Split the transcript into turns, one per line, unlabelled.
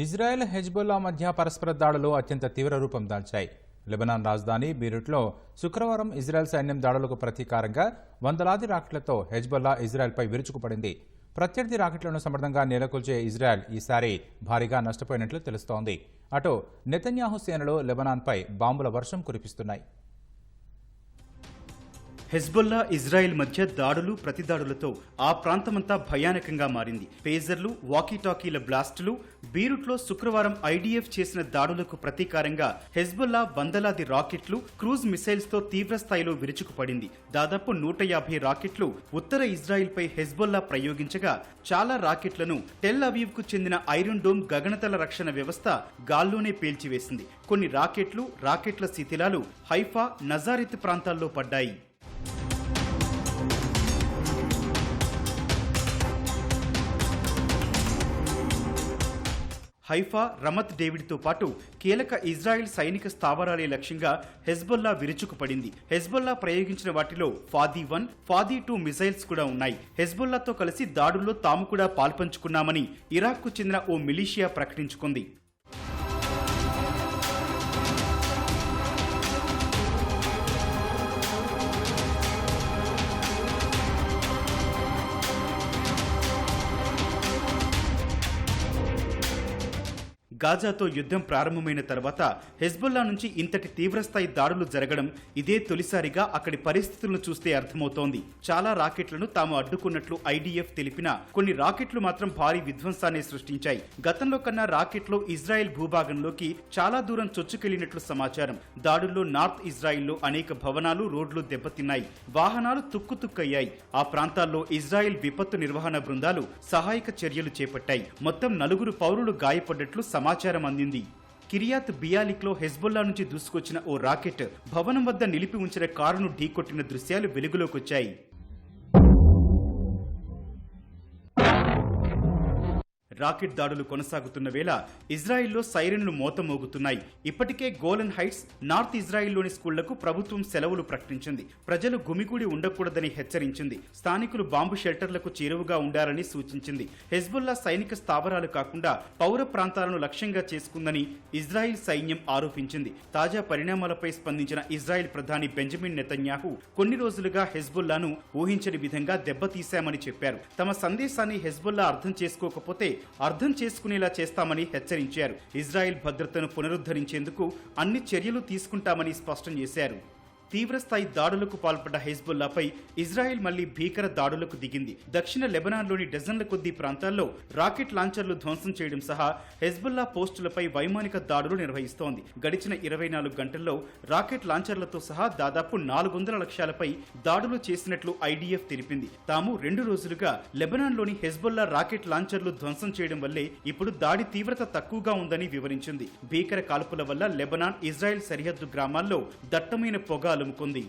Israel Hezbollah మధ్య పరస్పర దాడులు అత్యంత తీవ్ర రూపం దాల్చాయి. లెబనాన్ రాజధాని బీరూట్లో శుక్రవారం ఇజ్రాయెల్ సైన్యం దాడులకు ప్రతీకారంగా వందలాది రాకెట్లతో హెజ్బుల్లా ఇజ్రాయెల్పై విరుచుకుపడింది. ప్రత్యర్థి రాకెట్లను సమర్థంగా నేలకొల్చే ఇజ్రాయెల్ ఈసారి భారీగా నష్టపోయినట్లు తెలుస్తోంది. అటు నెతన్యాహు సేనలు లెబనాన్పై బాంబుల వర్షం కురిపిస్తున్నాయి.
హెజ్బుల్లా ఇజ్రాయెల్ మధ్య దాడులు ప్రతిదాడులతో ఆ ప్రాంతమంతా భయానకంగా మారింది. పేజర్లు, వాకీటాకీల బ్లాస్టులు, బీరూట్లో శుక్రవారం ఐడీఎఫ్ చేసిన దాడులకు ప్రతీకారంగా హెజ్బుల్లా వందలాది రాకెట్లు, క్రూజ్ మిసైల్స్ తో తీవ్ర స్థాయిలో విరుచుకుపడింది. దాదాపు 150 రాకెట్లు ఉత్తర ఇజ్రాయెల్పై హెజ్బుల్లా ప్రయోగించగా చాలా రాకెట్లను టెల్ అవీవ్ కు చెందిన ఐరన్ డోమ్ గగనతల రక్షణ వ్యవస్థ గాల్లోనే పేల్చివేసింది. కొన్ని రాకెట్ల శిథిలాలు హైఫా, నజారెత్ ప్రాంతాల్లో పడ్డాయి. హైఫా, రమత్ డేవిడ్తో పాటు కీలక ఇజ్రాయెల్ సైనిక స్థావరాలే లక్ష్యంగా హెజ్బుల్లా విరుచుకుపడింది. హెజ్బుల్లా ప్రయోగించిన వాటిలో ఫాదీ-1, ఫాదీ-2 మిసైల్స్ కూడా ఉన్నాయి. హెజ్బుల్లాతో కలిసి దాడుల్లో తాము కూడా పాల్పంచుకున్నామని ఇరాక్కు చెందిన ఓ మిలీషియా ప్రకటించుకుంది. గాజాతో యుద్ధం ప్రారంభమైన తర్వాత హెజ్బుల్లా నుంచి ఇంతటి తీవ్రస్థాయి దాడులు జరగడం ఇదే తొలిసారిగా అక్కడి పరిస్థితులను చూస్తే అర్థమవుతోంది. చాలా రాకెట్లను తాము అడ్డుకున్నట్లు ఐడీఎఫ్ తెలిపినా కొన్ని రాకెట్లు మాత్రం భారీ విధ్వంసాన్ని సృష్టించాయి. గతంలో కన్నా రాకెట్లు ఇజ్రాయెల్ భూభాగంలోకి చాలా దూరం చొచ్చుకెళ్లినట్లు సమాచారం. దాడుల్లో నార్త్ ఇజ్రాయెల్లో అనేక భవనాలు, రోడ్లు దెబ్బతిన్నాయి. వాహనాలు తుక్కుతుక్కయ్యాయి. ఆ ప్రాంతాల్లో ఇజ్రాయెల్ విపత్తు నిర్వహణ బృందాలు సహాయక చర్యలు చేపట్టాయి. మొత్తం 4 పౌరులు గాయపడ్డట్లు సమాచారం అందింది. కిరియాత్ బియాలిక్లో హెజ్బుల్లా నుంచి దూసుకొచ్చిన ఓ రాకెట్ భవనం వద్ద నిలిపి ఉంచిన కారును ఢీకొట్టిన దృశ్యాలు వెలుగులోకొచ్చాయి. రాకెట్ దాడులు కొనసాగుతున్న వేళ ఇజ్రాయెల్లో సైరన్లు మోతమోగుతున్నాయి. ఇప్పటికే గోలన్ హైట్స్, నార్త్ ఇజ్రాయెల్లోని స్కూళ్లకు ప్రభుత్వం సెలవులు ప్రకటించింది. ప్రజలు గుమిగూడి ఉండకూడదని హెచ్చరించింది. స్థానికులు బాంబు షెల్టర్లకు చేరువగా ఉండాలని సూచించింది. హెజ్బుల్లా సైనిక స్థావరాలు కాకుండా పౌర ప్రాంతాలను లక్ష్యంగా చేసుకుందని ఇజ్రాయెల్ సైన్యం ఆరోపించింది. తాజా పరిణామాలపై స్పందించిన ఇజ్రాయెల్ ప్రధాని బెంజమిన్ నెతన్యాహు కొన్ని రోజులుగా హెజ్బుల్లాను ఊహించని విధంగా దెబ్బతీశామని చెప్పారు. తమ సందేశాన్ని హెజ్బుల్లా అర్థం చేసుకోకపోతే అర్థం చేసుకునేలా చేస్తామని హెచ్చరించారు. ఇజ్రాయెల్ భద్రతను పునరుద్ధరించేందుకు అన్ని చర్యలు తీసుకుంటామని స్పష్టం చేశారు. తీవ్రస్థాయి దాడులకు పాల్పడ్డ హెజ్బుల్లాపై ఇజ్రాయెల్ మళ్లీ భీకర దాడులకు దిగింది. దక్షిణ లెబనాన్లోని డజన్ల కొద్దీ ప్రాంతాల్లో రాకెట్ లాంచర్లు ధ్వంసం చేయడం సహా హెజ్బుల్లా పోస్టులపై వైమానిక దాడులు నిర్వహిస్తోంది. గడిచిన 24 గంటల్లో రాకెట్ లాంచర్లతో సహా దాదాపు 400 లక్ష్యాలపై దాడులు చేసినట్లు ఐడీఎఫ్ తెలిపింది. తాము 2 రోజులుగా లెబనాన్లోని హెజ్బుల్లా రాకెట్ లాంచర్లు ధ్వంసం చేయడం వల్లే ఇప్పుడు దాడి తీవ్రత తక్కువగా ఉందని వివరించింది. భీకర కాల్పుల వల్ల లెబనాన్, ఇజ్రాయెల్ సరిహద్దు గ్రామాల్లో దట్టమైన పొగ అలుముకుంది.